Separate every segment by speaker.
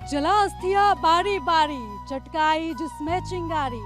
Speaker 1: जला अस्थिया बारी बारी, चटकाई जिसमें चिंगारी,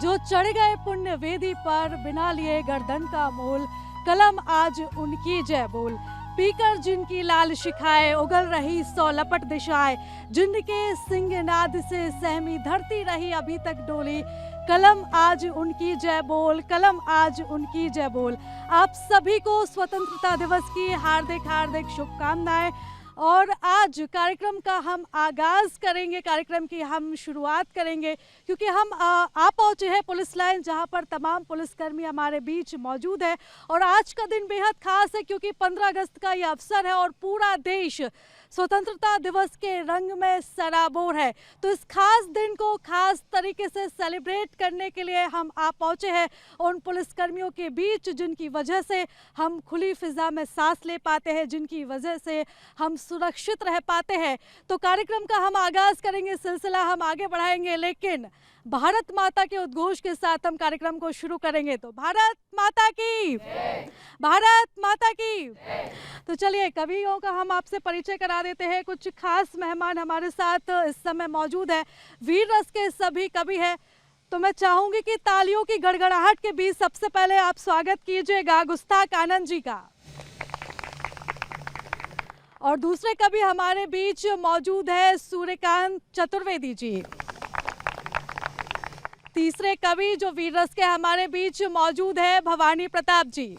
Speaker 1: जो चढ़ गए पुण्य वेदी पर बिना लिए गर्दन का मोल, कलम आज उनकी जय बोल। पीकर जिनकी लाल शिखाए, उगल रही सौ लपट दिशाएं, जिनके सिंहनाद से सहमी धरती रही अभी तक डोली, कलम आज उनकी जय बोल, कलम आज उनकी जय बोल। आप सभी को स्वतंत्रता दिवस की हार्दिक हार्दिक शुभकामनाएं। और आज कार्यक्रम का हम आगाज करेंगे, कार्यक्रम की हम शुरुआत करेंगे क्योंकि हम आ पहुंचे हैं पुलिस लाइन, जहां पर तमाम पुलिसकर्मी हमारे बीच मौजूद है। और आज का दिन बेहद खास है क्योंकि 15 अगस्त का ये अवसर है और पूरा देश स्वतंत्रता दिवस के रंग में सराबोर है। तो इस खास दिन को खास तरीके से सेलिब्रेट करने के लिए हम आ पहुंचे हैं उन पुलिसकर्मियों के बीच जिनकी वजह से हम खुली फिजा में सांस ले पाते हैं, जिनकी वजह से हम सुरक्षित रह पाते हैं। तो कार्यक्रम का हम आगाज करेंगे, सिलसिला हम आगे बढ़ाएंगे, लेकिन भारत माता के उद्घोष के साथ हम कार्यक्रम को शुरू करेंगे। तो भारत माता की, भारत माता की। तो चलिए कवियों का हम आपसे परिचय करा देते हैं। कुछ खास मेहमान हमारे साथ इस समय मौजूद है, वीर रस के सभी कवि हैं। तो मैं चाहूंगी कि तालियों की गड़गड़ाहट के बीच सबसे पहले आप स्वागत कीजिएगा गुस्ताख आनंद जी का। और दूसरे कवि हमारे बीच मौजूद है सूर्यकांत चतुर्वेदी जी। तीसरे कवि जो वीर रस के हमारे बीच मौजूद है भवानी प्रताप जी।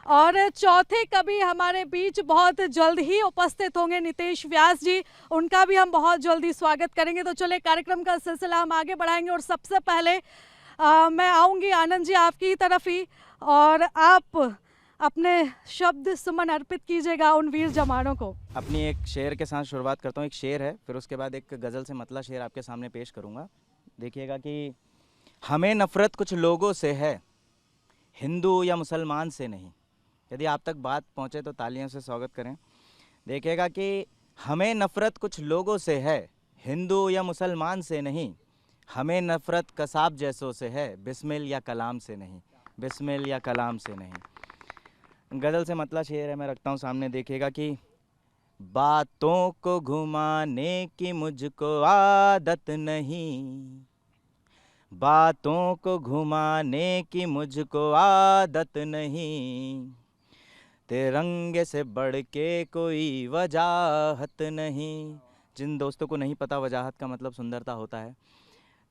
Speaker 1: और चौथे कवि हमारे बीच बहुत जल्द ही उपस्थित होंगे नितेश व्यास जी, उनका भी हम बहुत जल्दी स्वागत करेंगे। तो चले कार्यक्रम का सिलसिला हम आगे बढ़ाएंगे और सबसे पहले मैं आऊँगी आनंद जी आपकी ही तरफ ही, और आप अपने शब्द सुमन अर्पित कीजिएगा उन वीर जवानों को।
Speaker 2: अपनी एक शेर के साथ शुरुआत करता हूँ। एक शेर है, फिर उसके बाद एक गज़ल से मतला शेर आपके सामने पेश करूँगा। देखिएगा कि हमें नफ़रत कुछ लोगों से है, हिंदू या मुसलमान से नहीं। यदि आप तक बात पहुँचे तो तालियों से स्वागत करें। देखिएगा कि हमें नफ़रत कुछ लोगों से है, हिंदू या मुसलमान से नहीं। हमें नफ़रत कसाब जैसों से है, बिस्मिल या कलाम से नहीं, बिस्मिल या कलाम से नहीं। गज़ल से मतला शेर है, मैं रखता हूँ सामने। देखिएगा कि बातों को घुमाने की मुझको आदत नहीं, बातों को घुमाने की मुझको आदत नहीं। तिरंगे से बढ़ के कोई वजाहत नहीं। जिन दोस्तों को नहीं पता वजाहत का मतलब सुंदरता होता है,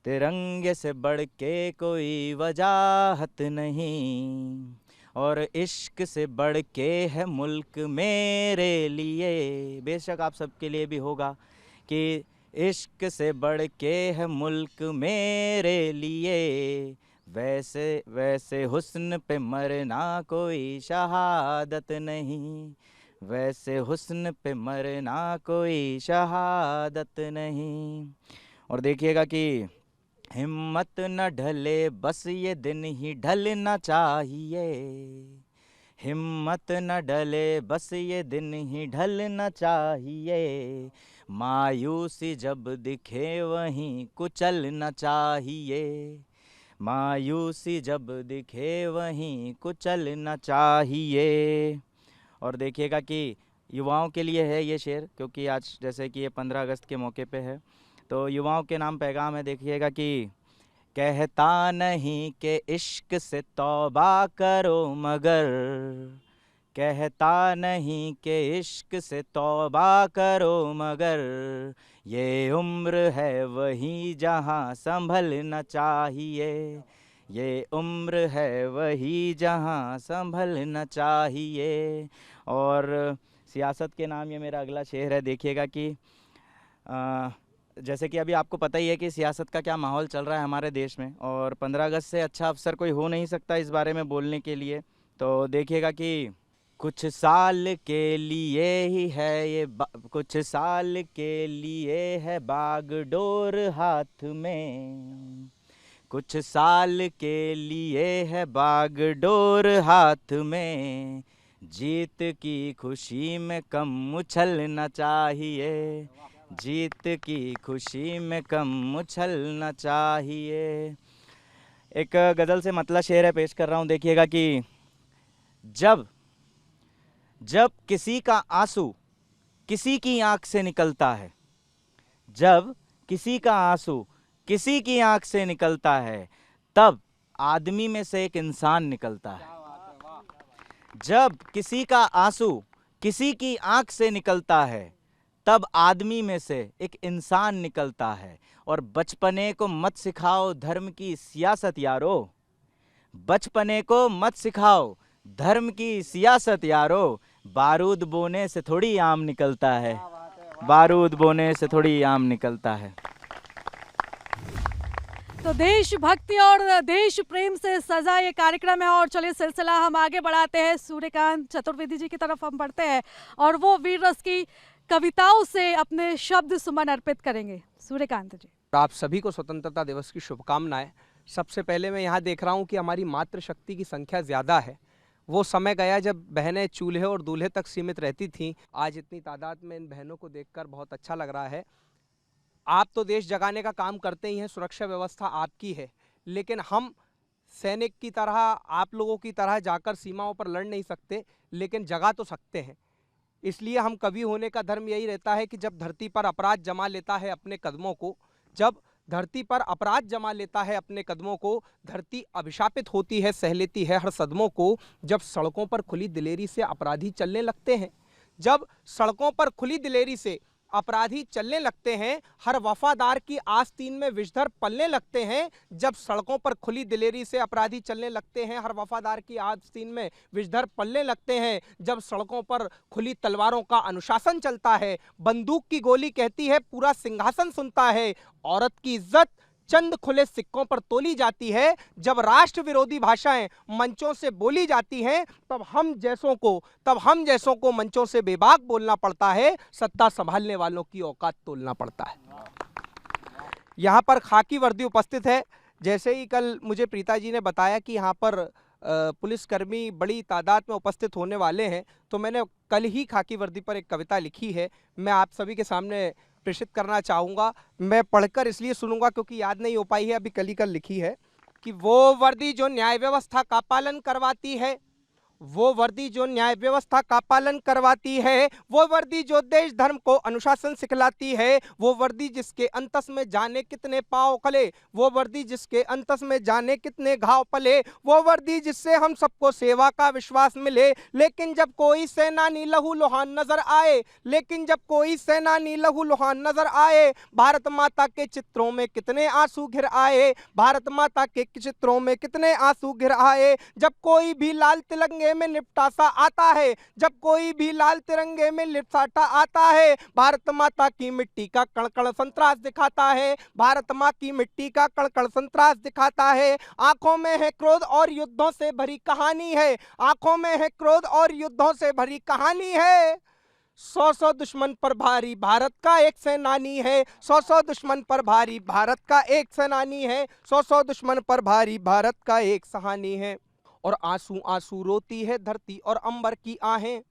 Speaker 2: तिरंगे से बढ़ के कोई वजाहत नहीं। और इश्क से बढ़ के है मुल्क मेरे लिए। बेशक आप सबके लिए भी होगा कि इश्क से बढ़ के है मुल्क मेरे लिए। वैसे वैसे हुस्न पे मरना कोई शहादत नहीं, वैसे हुस्न पे मरना कोई शहादत नहीं। और देखिएगा कि हिम्मत न ढले बस ये दिन ही ढलना चाहिए, हिम्मत न ढले बस ये दिन ही ढलना चाहिए। मायूसी जब दिखे वहीं कुचलना चाहिए, मायूसी जब दिखे वहीं कुचलना चाहिए। और देखिएगा कि युवाओं के लिए है ये शेर, क्योंकि आज जैसे कि ये 15 अगस्त के मौके पे है, तो युवाओं के नाम पैगाम है। देखिएगा कि कहता नहीं कि इश्क से तौबा करो मगर, कहता नहीं कि इश्क से तौबा करो मगर। ये उम्र है वही जहाँ संभलना चाहिए, ये उम्र है वही जहाँ संभलना चाहिए। और सियासत के नाम ये मेरा अगला शेर है। देखिएगा कि जैसे कि अभी आपको पता ही है कि सियासत का क्या माहौल चल रहा है हमारे देश में, और 15 अगस्त से अच्छा अवसर कोई हो नहीं सकता इस बारे में बोलने के लिए। तो देखिएगा कि कुछ साल के लिए ही है ये कुछ साल के लिए है बागडोर हाथ में, कुछ साल के लिए है बागडोर हाथ में। जीत की खुशी में कम उछलना चाहिए, जीत की खुशी में कम उछलना चाहिए। एक गज़ल से मतला शेर है, पेश कर रहा हूँ। देखिएगा कि जब किसी का आंसू किसी की आंख से निकलता है, जब किसी का आंसू किसी की आंख से निकलता है, तब आदमी में से एक इंसान निकलता है। जब किसी का आंसू किसी की आंख से निकलता है, तब आदमी में से एक इंसान निकलता है। और बचपने को मत सिखाओ धर्म की सियासत यारो, बचपने को मत सिखाओ धर्म की सियासत यारो, बारूद बोने से थोड़ी आम निकलता है, बारूद बोने से थोड़ी आम निकलता है।
Speaker 1: तो देशभक्ति और देश प्रेम से सजा ये कार्यक्रम है। और चलिए सिलसिला हम आगे बढ़ाते हैं, सूर्यकांत चतुर्वेदी जी की तरफ हम बढ़ते हैं और वो वीर रस की कविताओं से अपने शब्द सुमन अर्पित करेंगे। सूर्यकांत जी।
Speaker 3: आप सभी को स्वतंत्रता दिवस की शुभकामनाएं। सबसे पहले मैं यहाँ देख रहा हूँ कि हमारी मातृशक्ति की संख्या ज़्यादा है। वो समय गया जब बहनें चूल्हे और दूल्हे तक सीमित रहती थीं। आज इतनी तादाद में इन बहनों को देखकर बहुत अच्छा लग रहा है। आप तो देश जगाने का काम करते ही हैं, सुरक्षा व्यवस्था आपकी है, लेकिन हम सैनिक की तरह आप लोगों की तरह जाकर सीमाओं पर लड़ नहीं सकते, लेकिन जगा तो सकते हैं। इसलिए हम कवि होने का धर्म यही रहता है कि जब धरती पर अपराध जमा लेता है अपने कदमों को, जब धरती पर अपराध जमा लेता है अपने कदमों को, धरती अभिशापित होती है, सह लेती है हर सदमों को। जब सड़कों पर खुली दिलेरी से अपराधी चलने लगते हैं, जब सड़कों पर खुली दिलेरी से अपराधी चलने लगते हैं, हर वफादार की आस्तीन में विषधर पलने लगते हैं। जब सड़कों पर खुली दिलेरी से अपराधी चलने लगते हैं, हर वफादार की आस्तीन में विषधर पलने लगते हैं। जब सड़कों पर खुली तलवारों का अनुशासन चलता है, बंदूक की गोली कहती है पूरा सिंहासन सुनता है। औरत की इज्जत चंद खुले सिक्कों पर तोली जाती है। जब राष्ट्र विरोधी भाषाएं मंचों से बोली जाती हैं, तब हम जैसों को मंचों से बेबाक बोलना पड़ता है। सत्ता संभालने वालों की औकात तोलना पड़ता है। यहाँ पर खाकी वर्दी उपस्थित है। जैसे ही कल मुझे प्रीता जी ने बताया कि यहाँ पर पुलिसकर्मी बड़ी तादाद में उपस्थित होने वाले हैं, तो मैंने कल ही खाकी वर्दी पर एक कविता लिखी है। मैं आप सभी के सामने प्रेषित करना चाहूँगा। मैं पढ़कर इसलिए सुनूंगा क्योंकि याद नहीं हो पाई है, अभी कल ही कल लिखी है कि वो वर्दी जो न्याय व्यवस्था का पालन करवाती है, वो वर्दी जो न्याय व्यवस्था का पालन करवाती है, वो वर्दी जो देश धर्म को अनुशासन सिखलाती है, वो वर्दी जिसके अंतस में जाने कितने पाँव खले, वो वर्दी जिसके अंतस में जाने कितने घाव पले, वो वर्दी जिससे हम सबको सेवा का विश्वास मिले। लेकिन जब कोई सेनानी लहू लुहान नजर आए, लेकिन जब कोई सेनानी लहू लुहान नजर आए, भारत माता के चित्रों में कितने आंसू घिर आए, भारत माता के चित्रों में कितने आंसू घिर आए। जब कोई भी लाल तिरंगे में लिपटासा आता है, जब कोई भी लाल तिरंगे में लिपटासा आता है, भारत माता की मिट्टी का कण-कण संतरास दिखाता है, भारत माँ की मिट्टी का कण-कण संतरास दिखाता है। आंखों में है क्रोध और युद्धों से भरी कहानी है, आंखों में है क्रोध और युद्धों से भरी कहानी है। 100 दुश्मन पर भारी भारत का एक सेनानी है, 100 दुश्मन पर भारी भारत का एक सेनानी है, 100 दुश्मन पर भारी भारत का एक सहानी है। और आंसू आंसू रोती है धरती और अंबर की आहें,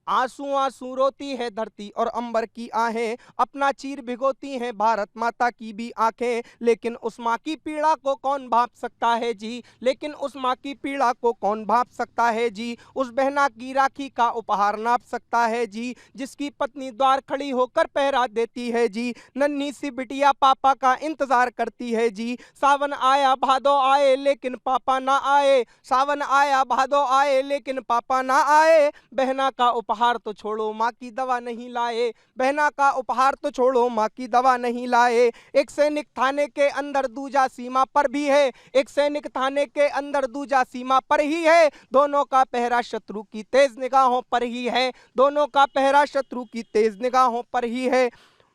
Speaker 3: आंसू आंसू रोती है धरती और अंबर की आहें, अपना चीर भिगोती हैं भारत माता की भी आंखें। लेकिन उस माँ की पीड़ा को कौन भाप सकता है जी, लेकिन उस माँ की पीड़ा को कौन भाप सकता है जी, उस बहना की राखी का उपहार नाप सकता है जी, जिसकी पत्नी द्वार खड़ी होकर पहरा देती है जी, नन्ही सी बिटिया पापा का इंतजार करती है जी। सावन आया भादो आए लेकिन पापा ना आए, सावन आया भादो आए लेकिन पापा ना आए, बहना का उपहार तो छोड़ो माँ की दवा नहीं लाए, बहना का उपहार तो छोड़ो माँ की दवा नहीं लाए। एक सैनिक थाने के अंदर दूजा सीमा पर भी है, एक सैनिक थाने के अंदर दूजा सीमा पर ही है, दोनों का पहरा शत्रु की तेज निगाहों पर ही है, दोनों का पहरा शत्रु की तेज निगाहों पर ही है।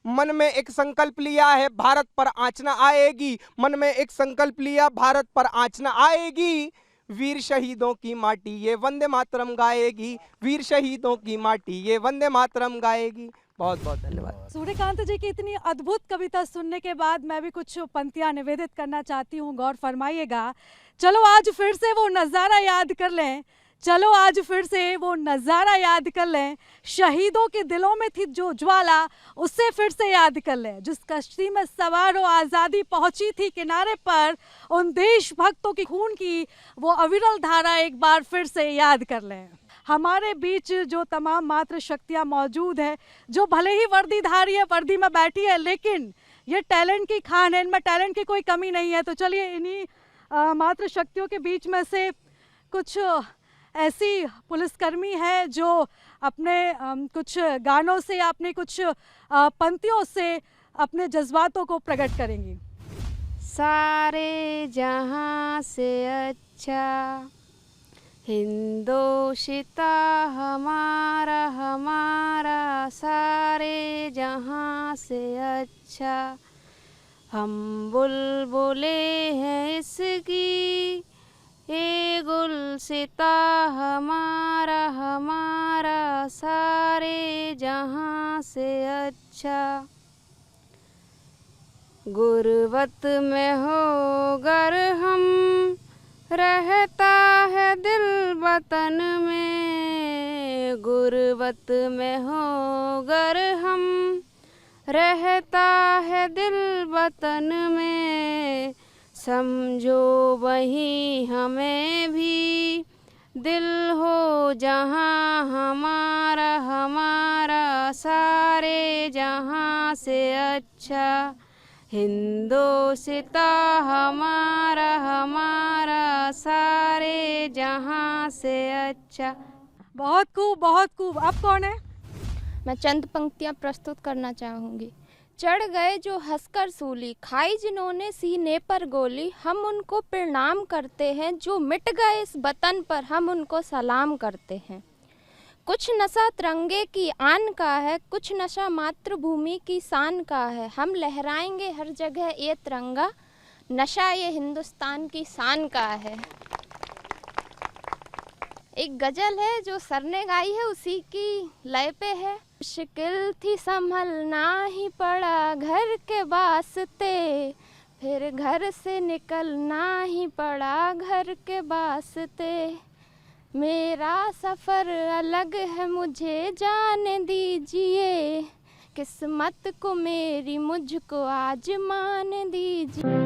Speaker 3: मन में एक संकल्प लिया है भारत पर आँच न आएगी, मन में एक संकल्प लिया भारत पर आँच न आएगी, वीर शहीदों की माटी ये वंदे मातरम गाएगी, वीर शहीदों की माटी ये वंदे मातरम गाएगी। बहुत बहुत धन्यवाद।
Speaker 1: सूर्यकांत जी की इतनी अद्भुत कविता सुनने के बाद मैं भी कुछ पंक्तियां निवेदित करना चाहती हूँ, गौर फरमाइएगा। चलो आज फिर से वो नज़ारा याद कर लें, चलो आज फिर से वो नज़ारा याद कर लें, शहीदों के दिलों में थी जो ज्वाला उससे फिर से याद कर लें, जिस कश्ती में सवार हो आज़ादी पहुंची थी किनारे पर, उन देशभक्तों की खून की वो अविरल धारा एक बार फिर से याद कर लें। हमारे बीच जो तमाम मातृ शक्तियाँ मौजूद है, जो भले ही वर्दीधारी है, वर्दी में बैठी है, लेकिन ये टैलेंट की खान है, इनमें टैलेंट की कोई कमी नहीं है। तो चलिए इन्हीं मातृ शक्तियों के बीच में से कुछ ऐसी पुलिसकर्मी है जो अपने कुछ गानों से या अपने कुछ पंक्तियों से अपने जज्बातों को प्रकट करेंगी।
Speaker 4: सारे जहां से अच्छा हिंदोशिता हमारा हमारा, सारे जहां से अच्छा हम बुलबुले हैं इसकी, ये गुलसिता हमारा हमारा, सारे जहां से अच्छा। गुर्बत में होकर हम रहता है दिल वतन में, गुर्बत में होकर हम रहता है दिल वतन में, समझो वहीं हमें भी दिल हो जहां हमारा हमारा, सारे जहां से अच्छा हिंदोसिता हमारा हमारा, सारे जहां से अच्छा।
Speaker 1: बहुत खूब, बहुत खूब। अब कौन है?
Speaker 4: मैं चंद पंक्तियां प्रस्तुत करना चाहूँगी। चढ़ गए जो हंसकर सूली, खाई जिन्होंने सीने पर गोली, हम उनको प्रणाम करते हैं, जो मिट गए इस वतन पर हम उनको सलाम करते हैं। कुछ नशा तिरंगे की आन का है, कुछ नशा मातृभूमि की शान का है, हम लहराएंगे हर जगह ये तिरंगा, नशा ये हिंदुस्तान की शान का है। एक गज़ल है जो सर ने गाई है, उसी की लय पे है। मुश्किल थी संभलना ही पड़ा घर के वास्ते, फिर घर से निकलना ही पड़ा घर के वास्ते, मेरा सफ़र अलग है मुझे जाने दीजिए, किस्मत को मेरी मुझको आज मान दीजिए।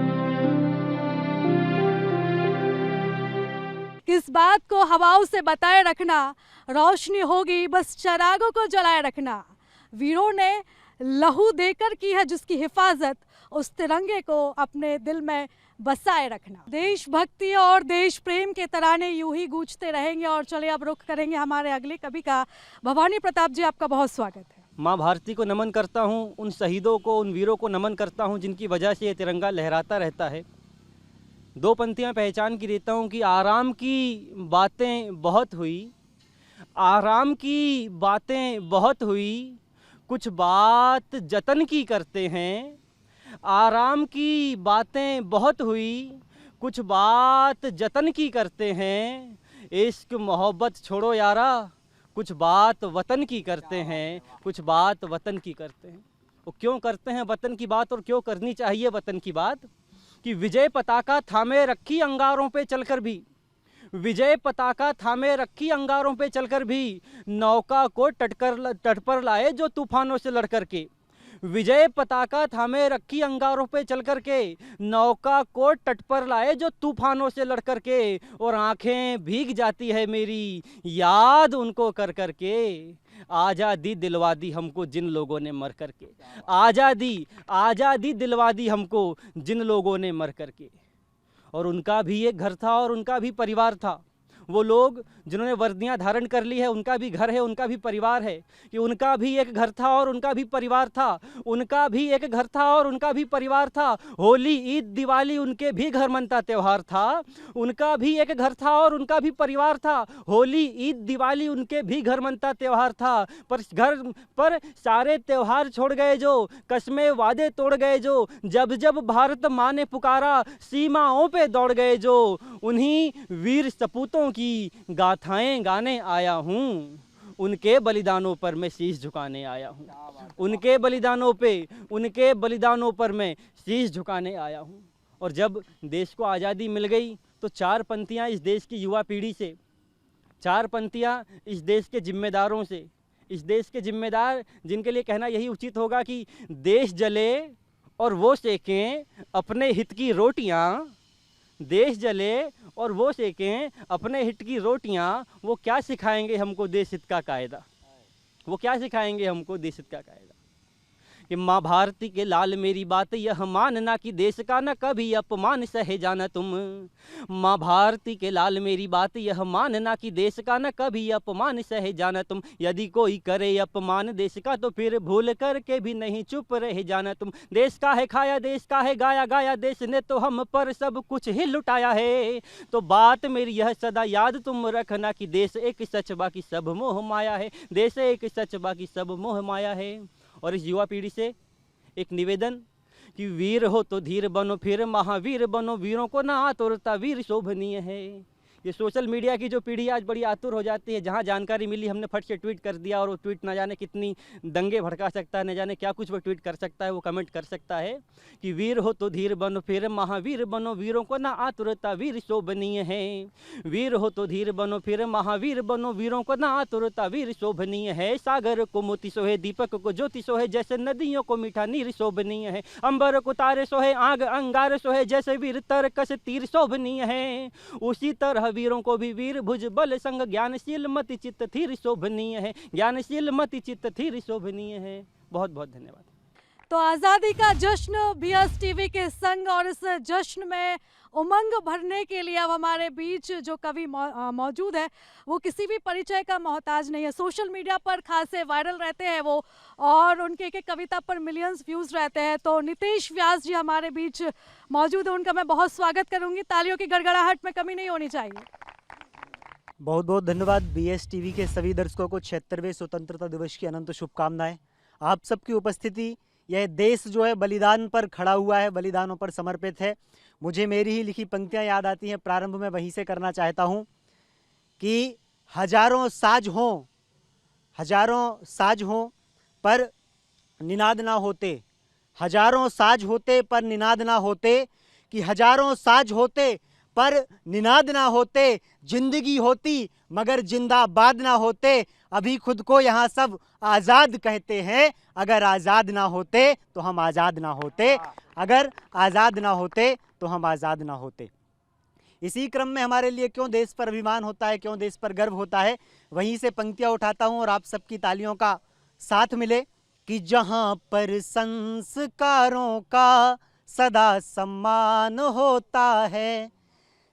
Speaker 1: किस बात को हवाओं से बताए रखना, रोशनी होगी बस चिरागों को जलाए रखना, वीरों ने लहू देकर की है जिसकी हिफाजत, उस तिरंगे को अपने दिल में बसाए रखना। देशभक्ति और देश प्रेम के तराने यूं ही गूंजते रहेंगे। और चलिए अब रुख करेंगे हमारे अगले कवि का। भवानी प्रताप जी, आपका बहुत स्वागत है।
Speaker 5: माँ भारती को नमन करता हूँ, उन शहीदों को, उन वीरों को नमन करता हूँ जिनकी वजह से ये तिरंगा लहराता रहता है। दो पंक्तियाँ पहचान की देता हूँ कि आराम की बातें बहुत हुई, आराम की बातें बहुत हुई, कुछ बात जतन की करते हैं, आराम की बातें बहुत हुई, कुछ बात जतन की करते हैं, इश्क मोहब्बत छोड़ो यारा, कुछ बात वतन की करते हैं, कुछ बात वतन की करते हैं। वो क्यों करते हैं वतन की बात और क्यों करनी चाहिए वतन की बात? कि विजय पताका थामे रखी अंगारों पे चलकर भी, विजय पताका थामे रखी अंगारों पे चलकर भी, नौका को तट पर लाए जो तूफानों से लड़कर के, विजय पताका थामे रखी अंगारों पे चल कर के, नौका को तट पर लाए जो तूफानों से लड़ कर के, और आंखें भीग जाती है मेरी याद उनको कर कर के, आज़ादी दिलवा दी हमको जिन लोगों ने मर कर के, आज़ादी आज़ादी दिलवा दी हमको जिन लोगों ने मर कर के। और उनका भी एक घर था और उनका भी परिवार था। वो लोग जिन्होंने वर्दियां धारण कर ली है, उनका भी घर है, उनका भी परिवार है। कि उनका भी एक घर था और उनका भी परिवार था, उनका भी एक घर था और उनका भी परिवार था। होली ईद दिवाली उनके भी घर मनता त्यौहार था, उनका भी एक घर था और उनका भी परिवार था। होली ईद दिवाली उनके भी घर मनता त्यौहार था। पर सारे त्यौहार छोड़ गए जो, कस्में वादे तोड़ गए जो, जब जब भारत माँ ने पुकारा सीमाओं पे दौड़ गए जो, उन्हीं वीर सपूतों की गाथाएं गाने आया हूँ, उनके बलिदानों पर मैं शीश झुकाने आया हूँ, उनके बलिदानों पर मैं शीश झुकाने आया हूँ। और जब देश को आज़ादी मिल गई तो चार पंक्तियाँ इस देश की युवा पीढ़ी से, चार पंक्तियाँ इस देश के जिम्मेदारों से, इस देश के जिम्मेदार जिनके लिए कहना यही उचित होगा कि देश जले और वो सेकें अपने हित की रोटियाँ, देश जले और वो सेकें अपने हित की रोटियां, वो क्या सिखाएंगे हमको देश हित का कायदा, वो क्या सिखाएंगे हमको देश हित का कायदा। कि माँ भारती के लाल मेरी बात यह मानना कि देश का न कभी अपमान सहे जाना तुम। माँ भारती के लाल मेरी बात यह मानना कि देश का न कभी अपमान सहे जाना तुम। यदि कोई करे अपमान देश का तो फिर भूल करके भी नहीं चुप रह जाना तुम। देश का है खाया, देश का है गाया, गाया देश ने तो हम पर सब कुछ ही लुटाया है। तो बात मेरी यह सदा याद तुम रखना कि देश एक सच बाकी सब मोह माया है। देश एक सच बाकी सब मोह माया है। और इस युवा पीढ़ी से एक निवेदन कि वीर हो तो धीर बनो, फिर महावीर बनो, वीरों को ना आतुरता वीर शोभनीय है। ये सोशल मीडिया की जो पीढ़ी आज बड़ी आतुर हो जाती है, जहाँ जानकारी मिली हमने फट से ट्वीट कर दिया, और वो ट्वीट ना जाने कितनी दंगे भड़का सकता है, न जाने क्या कुछ वो ट्वीट कर सकता है, वो कमेंट कर सकता है कि वीर हो तो धीर बनो, फिर महावीर बनो, वीरों को ना आतुरता वीर शोभनीय है। वीर हो तो धीर बनो, फिर महावीर बनो, वीरों को ना आतुरता वीर शोभनीय है। सागर को मोती सोहे, दीपक को ज्योति सोहे, जैसे नदियों को मीठा नीर शोभनीय है। अंबर को तारे सोहे, आग अंगार सोहे, जैसे वीर तरकस तीर शोभनीय है। उसी तरह वीरों को भी वीर भुज बल संग, ज्ञानशील मति चित्त थीर शोभनीय है। ज्ञानशील मति चित्त थीर शोभनीय है। बहुत बहुत धन्यवाद।
Speaker 1: तो आज़ादी का जश्न BS टीवी के संग, और इस जश्न में उमंग भरने के लिए अब हमारे बीच जो कवि मौजूद है, वो किसी भी परिचय का मोहताज नहीं है। सोशल मीडिया पर खासे वायरल रहते हैं वो, और उनके एक एक कविता पर मिलियंस व्यूज़ रहते हैं। तो नीतीश व्यास जी हमारे बीच मौजूद है, उनका मैं बहुत स्वागत करूंगी। तालियों की गड़गड़ाहट में कमी नहीं होनी चाहिए।
Speaker 6: बहुत बहुत धन्यवाद। BS टीवी के सभी दर्शकों को 76वें स्वतंत्रता दिवस की अनंत शुभकामनाएं। आप सबकी उपस्थिति, यह देश जो है बलिदान पर खड़ा हुआ है, बलिदानों पर समर्पित है। मुझे मेरी ही लिखी पंक्तियां याद आती हैं, प्रारंभ में वहीं से करना चाहता हूं कि हजारों साज हों पर निनाद ना होते, हजारों साज होते पर निनाद ना होते, कि हजारों साज होते पर निनाद ना होते, जिंदगी होती मगर जिंदाबाद ना होते। अभी खुद को यहाँ सब आज़ाद कहते हैं, अगर आज़ाद ना होते तो हम आज़ाद ना होते, अगर आज़ाद ना होते तो हम आज़ाद ना होते। इसी क्रम में हमारे लिए क्यों देश पर अभिमान होता है, क्यों देश पर गर्व होता है, वहीं से पंक्तियाँ उठाता हूँ और आप सबकी तालियों का साथ मिले कि जहाँ पर संस्कारों का सदा सम्मान होता है,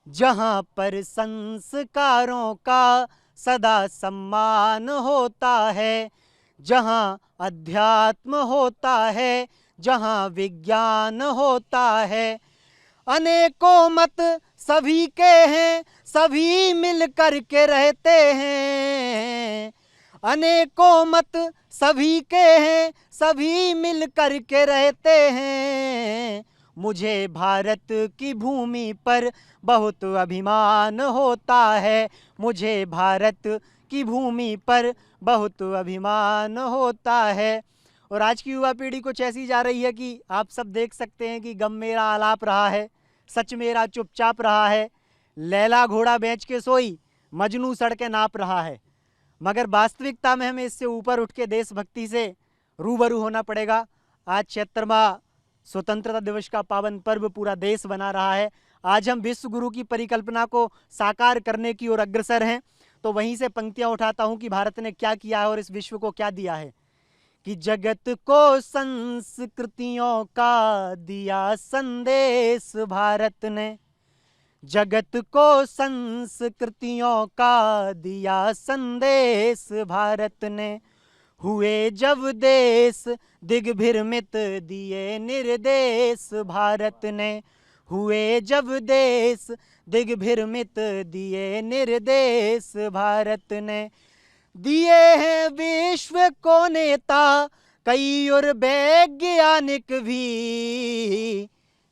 Speaker 6: जहाँ पर संस्कारों का सदा सम्मान होता है, जहाँ अध्यात्म होता है, जहाँ विज्ञान होता है, अनेकों मत सभी के हैं, सभी मिल कर के रहते हैं, अनेकों मत सभी के हैं, सभी मिल कर के रहते हैं। मुझे भारत की भूमि पर बहुत अभिमान होता है, मुझे भारत की भूमि पर बहुत अभिमान होता है। और आज की युवा पीढ़ी कुछ ऐसी जा रही है कि आप सब देख सकते हैं कि गम मेरा आलाप रहा है, सच मेरा चुपचाप रहा है, लैला घोड़ा बेच के सोई, मजनू सड़कें नाप रहा है। मगर वास्तविकता में हमें इससे ऊपर उठ के देशभक्ति से रूबरू होना पड़ेगा। आज 76वां स्वतंत्रता दिवस का पावन पर्व पूरा देश बना रहा है। आज हम विश्व गुरु की परिकल्पना को साकार करने की ओर अग्रसर हैं। तो वहीं से पंक्तियां उठाता हूं कि भारत ने क्या किया है और इस विश्व को क्या दिया है। कि जगत को संस्कृतियों का दिया संदेश भारत ने, जगत को संस्कृतियों का दिया संदेश भारत ने। हुए जब देश दिग्भ्रमित दिए निर्देश भारत ने, हुए जब देश दिग्भ्रमित दिए निर्देश भारत ने। दिए हैं विश्व को नेता कई और वैज्ञानिक भी,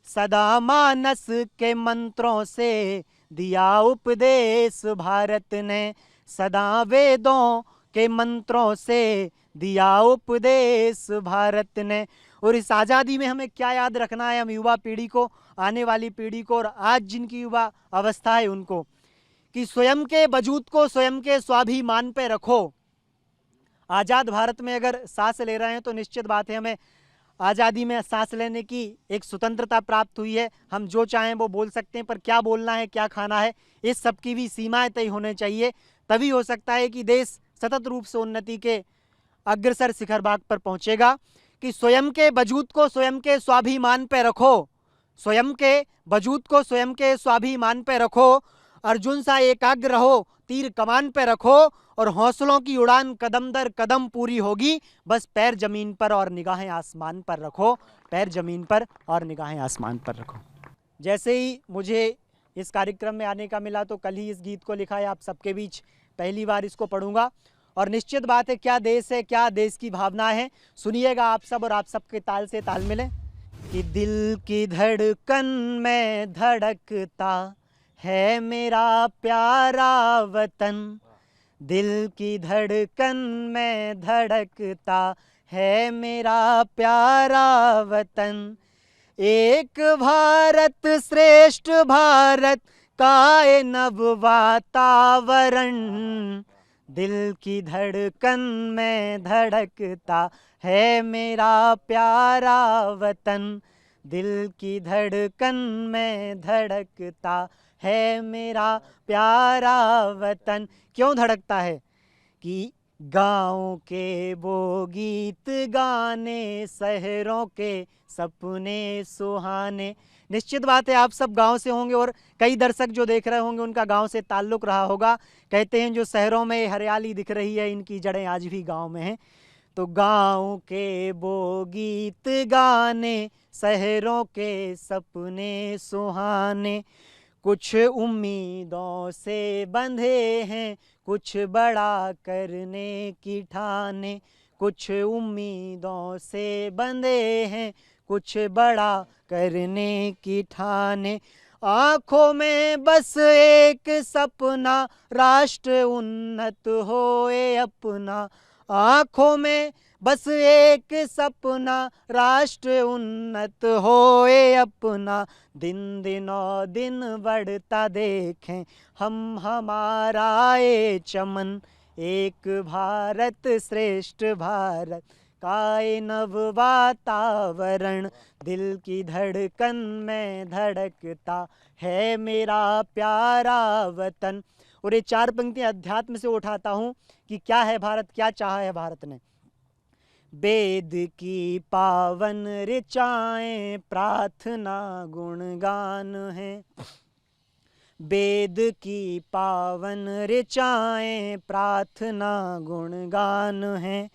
Speaker 6: सदा मानस के मंत्रों से दिया उपदेश भारत ने, सदा वेदों के मंत्रों से दिया उपदेश भारत ने। और इस आज़ादी में हमें क्या याद रखना है, हम युवा पीढ़ी को, आने वाली पीढ़ी को, और आज जिनकी युवा अवस्था है उनको, कि स्वयं के वजूद को स्वयं के स्वाभिमान पे रखो। आज़ाद भारत में अगर सांस ले रहे हैं तो निश्चित बात है हमें आज़ादी में सांस लेने की एक स्वतंत्रता प्राप्त हुई है। हम जो चाहें वो बोल सकते हैं, पर क्या बोलना है, क्या खाना है, इस सब की भी सीमाएं तय होने चाहिए। तभी हो सकता है कि देश सतत रूप से उन्नति के अग्रसर शिखर भाग पर पहुंचेगा। कि स्वयं के वजूद को स्वयं के स्वाभिमान पे रखो, स्वयं के वजूद को स्वयं के स्वाभिमान पे रखो, अर्जुन सा एकाग्र रहो, तीर कमान पे रखो, और हौसलों की उड़ान कदम दर कदम पूरी होगी। बस पैर जमीन पर और निगाहें आसमान पर रखो, पैर जमीन पर और निगाहें आसमान पर रखो। जैसे ही मुझे इस कार्यक्रम में आने का मिला तो कल ही इस गीत को लिखा है, आप सबके बीच पहली बार इसको पढ़ूंगा। और निश्चित बात है, क्या देश है, क्या देश की भावना है, सुनिएगा आप सब और आप सबके ताल से ताल मिले। कि दिल की धड़कन में धड़कता है मेरा प्यारा वतन, दिल की धड़कन में धड़कता है मेरा प्यारा वतन, एक भारत श्रेष्ठ भारत का ये नव वातावरण, दिल की धड़कन में धड़कता है मेरा प्यारा वतन, दिल की धड़कन में धड़कता है मेरा प्यारा वतन। क्यों धड़कता है? कि गाँव के वो गीत गाने, शहरों के सपने सुहाने। निश्चित बात है, आप सब गांव से होंगे और कई दर्शक जो देख रहे होंगे उनका गांव से ताल्लुक़ रहा होगा। कहते हैं जो शहरों में हरियाली दिख रही है, इनकी जड़ें आज भी गांव में हैं। तो गांव के वो गीत गाने, शहरों के सपने सुहाने, कुछ उम्मीदों से बंधे हैं, कुछ बड़ा करने की ठाने, कुछ उम्मीदों से बंधे हैं, कुछ बड़ा करने की ठाने, आँखों में बस एक सपना, राष्ट्र उन्नत होए अपना, आँखों में बस एक सपना, राष्ट्र उन्नत होए अपना, दिन दिनों दिन बढ़ता देखें हम हमारा ये चमन, एक भारत श्रेष्ठ भारत का ये नव वातावरण, दिल की धड़कन में धड़कता है मेरा प्यारा वतन। और ये चार पंक्तियां अध्यात्म से उठाता हूँ कि क्या है भारत, क्या चाहा है भारत ने। वेद की पावन ऋचाएं प्रार्थना गुणगान है, वेद की पावन ऋचाएं प्रार्थना गुणगान है,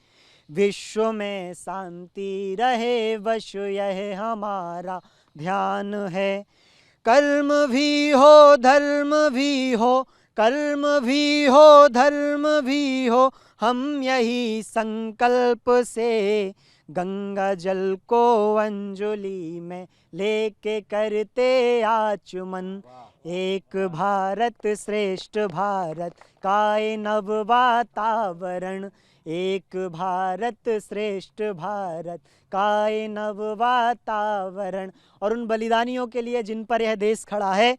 Speaker 6: विश्व में शांति रहे वश यह हमारा ध्यान है, कर्म भी हो धर्म भी हो, कर्म भी हो धर्म भी हो, हम यही संकल्प से गंगा जल को अंजलि में लेके करते आचमन, एक भारत श्रेष्ठ भारत का ये नव वातावरण, एक भारत श्रेष्ठ भारत का ये नव वातावरण। और उन बलिदानियों के लिए जिन पर यह देश खड़ा है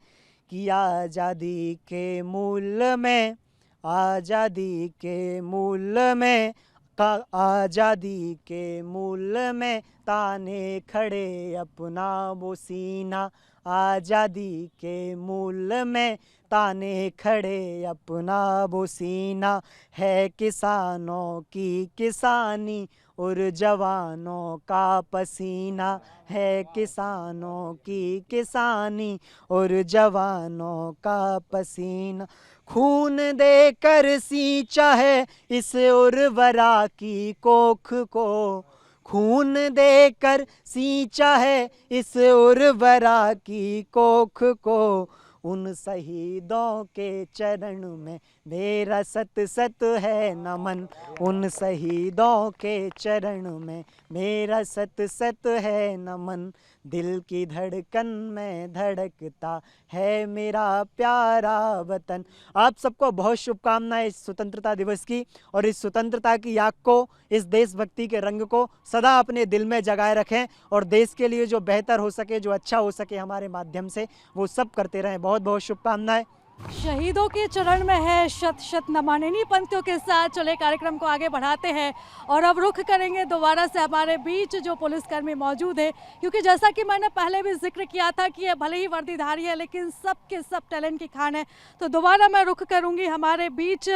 Speaker 6: कि आज़ादी के मूल में, आज़ादी के मूल में, आज़ादी के मूल में ताने खड़े अपना वो सीना, आज़ादी के मूल में ताने खड़े अपना वो सीना, है किसानों की किसानी और जवानों का पसीना, है किसानों की किसानी और जवानों का पसीना, खून देकर सींचा है इस उर्वरा की कोख को, खून देकर सींचा है इस उर्वरा की कोख को, उन शहीदों के चरण में मेरा सत सत है नमन, उन शहीदों के चरण में मेरा सत सत है नमन, दिल की धड़कन में धड़कता है मेरा प्यारा वतन। आप सबको बहुत शुभकामनाएं इस स्वतंत्रता दिवस की, और इस स्वतंत्रता की आग को, इस देशभक्ति के रंग को सदा अपने दिल में जगाए रखें, और देश के लिए जो बेहतर हो सके, जो अच्छा हो सके हमारे माध्यम से, वो सब करते रहें। बहुत बहुत शुभकामनाएं।
Speaker 1: शहीदों के चरण में है शत शत नमन। इन्हीं पंक्तियों के साथ चले कार्यक्रम को आगे बढ़ाते हैं और अब रुख करेंगे दोबारा से हमारे बीच जो पुलिसकर्मी मौजूद है, क्योंकि जैसा कि मैंने पहले भी जिक्र किया था कि ये भले ही वर्दीधारी है लेकिन सब के सब टैलेंट की खान है। तो दोबारा मैं रुख करूंगी, हमारे बीच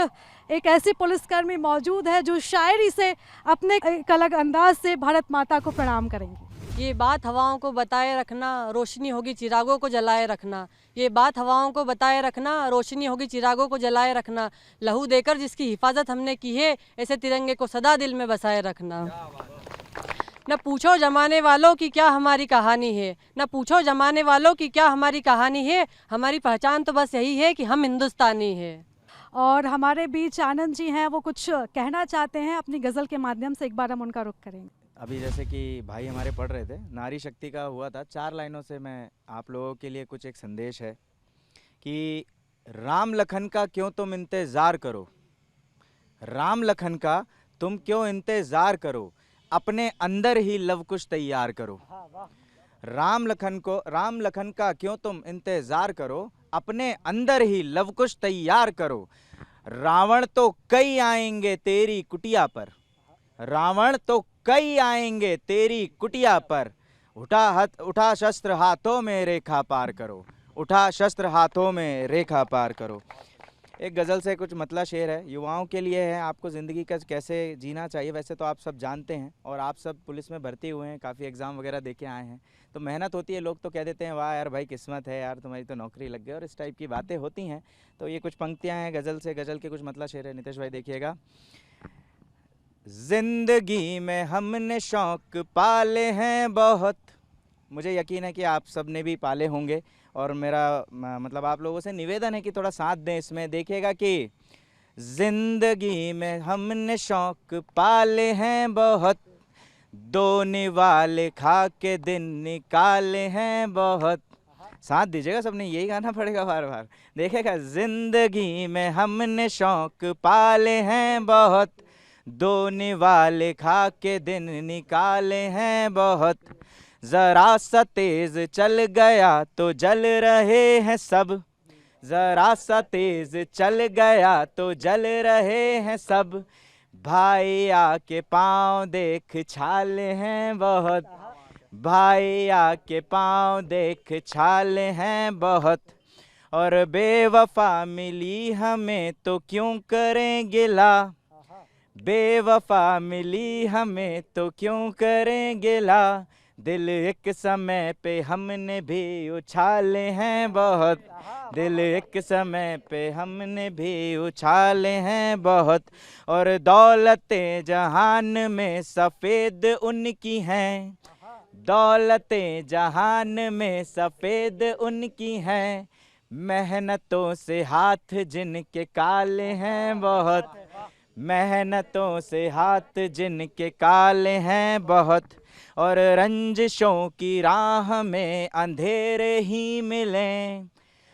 Speaker 1: एक ऐसी पुलिसकर्मी मौजूद है जो शायरी से अपने एक अलग अंदाज से भारत माता को प्रणाम करेंगी।
Speaker 7: ये बात हवाओं को बताए रखना, रोशनी होगी चिरागों को जलाए रखना। ये बात हवाओं को बताए रखना, रोशनी होगी चिरागों को जलाए रखना। लहू देकर जिसकी हिफाजत हमने की है, ऐसे तिरंगे को सदा दिल में बसाए रखना। न पूछो जमाने वालों की क्या हमारी कहानी है, न पूछो जमाने वालों की क्या हमारी कहानी है। हमारी पहचान तो बस यही है कि हम हिंदुस्तानी हैं।
Speaker 1: और हमारे बीच आनंद जी हैं, वो कुछ कहना चाहते हैं अपनी गज़ल के माध्यम से। एक बार हम उनका रुख करेंगे।
Speaker 2: अभी जैसे कि भाई हमारे पढ़ रहे थे, नारी शक्ति का हुआ था, 4 लाइनों से मैं आप लोगों के लिए कुछ एक संदेश है कि राम लखन का क्यों तुम इंतज़ार करो, राम लखन का तुम क्यों इंतज़ार करो, अपने अंदर ही लव कुश तैयार करो। राम लखन का क्यों तुम इंतज़ार करो, अपने अंदर ही लव कुश तैयार करो। रावण तो कई आएंगे तेरी कुटिया पर, रावण तो कई आएंगे तेरी कुटिया पर। उठा शस्त्र हाथों में रेखा पार करो, उठा शस्त्र हाथों में रेखा पार करो। एक गज़ल से कुछ मतला शेर है, युवाओं के लिए है, आपको ज़िंदगी का कैसे जीना चाहिए। वैसे तो आप सब जानते हैं और आप सब पुलिस में भर्ती हुए हैं, काफ़ी एग्ज़ाम वगैरह दे के आए हैं, तो मेहनत होती है। लोग तो कह देते हैं वाह यार भाई किस्मत है यार, तुम्हारी तो नौकरी लग गई, और इस टाइप की बातें होती हैं। तो ये कुछ पंक्तियाँ हैं गज़ल से, गज़ल के कुछ मतला शेर है। नितेश भाई देखिएगा। जिंदगी में हमने शौक पाले हैं बहुत, मुझे यकीन है कि आप सब ने भी पाले होंगे, और मेरा मतलब आप लोगों से निवेदन है कि थोड़ा साथ दें इसमें। देखिएगा कि जिंदगी में हमने शौक पाले हैं बहुत, दो निवाले खा के दिन निकाले हैं बहुत। साथ दीजिएगा सबने, यही गाना पड़ेगा बार बार। देखिएगा, जिंदगी में हमने शौक पाले हैं बहुत, दो निवाले खा के दिन निकाले हैं बहुत। जरा सा तेज चल गया तो जल रहे हैं सब, जरा सा तेज चल गया तो जल रहे हैं सब। भाई आके पाँव देख छाले हैं बहुत, भाई आके पाँव देख छाले हैं बहुत। और बेवफा मिली हमें तो क्यों करें गिला, बेवफा मिली हमें तो क्यों करें गिला। दिल एक समय पे हमने भी उछाले हैं बहुत, दिल एक समय पे हमने भी उछाले हैं बहुत। और दौलतें जहान में सफ़ेद उनकी हैं, दौलतें जहान में सफ़ेद उनकी हैं। मेहनतों से हाथ जिनके काले हैं बहुत, मेहनतों से हाथ जिनके काले हैं बहुत। और रंजिशों की राह में अंधेरे ही मिलें,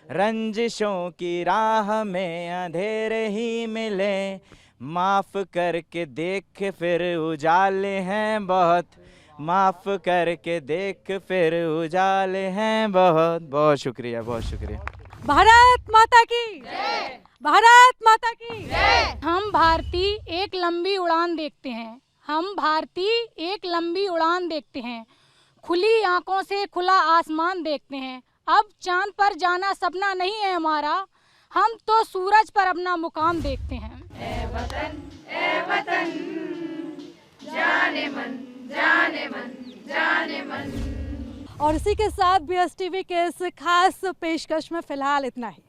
Speaker 2: रंजिशों की राह में अंधेरे ही मिलें। माफ़ करके देख फिर उजाले हैं बहुत, माफ़ करके देख फिर उजाले हैं बहुत। बहुत शुक्रिया, बहुत शुक्रिया।
Speaker 1: भारत माता की जय, भारत माता की जय।
Speaker 8: हम भारतीय एक लंबी उड़ान देखते हैं, हम भारतीय एक लंबी उड़ान देखते हैं। खुली आंखों से खुला आसमान देखते हैं। अब चांद पर जाना सपना नहीं है हमारा, हम तो सूरज पर अपना मुकाम देखते हैं।
Speaker 9: ए वतन जाने मन, जाने मन, जाने मन।
Speaker 1: और इसी के साथ BSTV के इस खास पेशकश में फिलहाल इतना ही।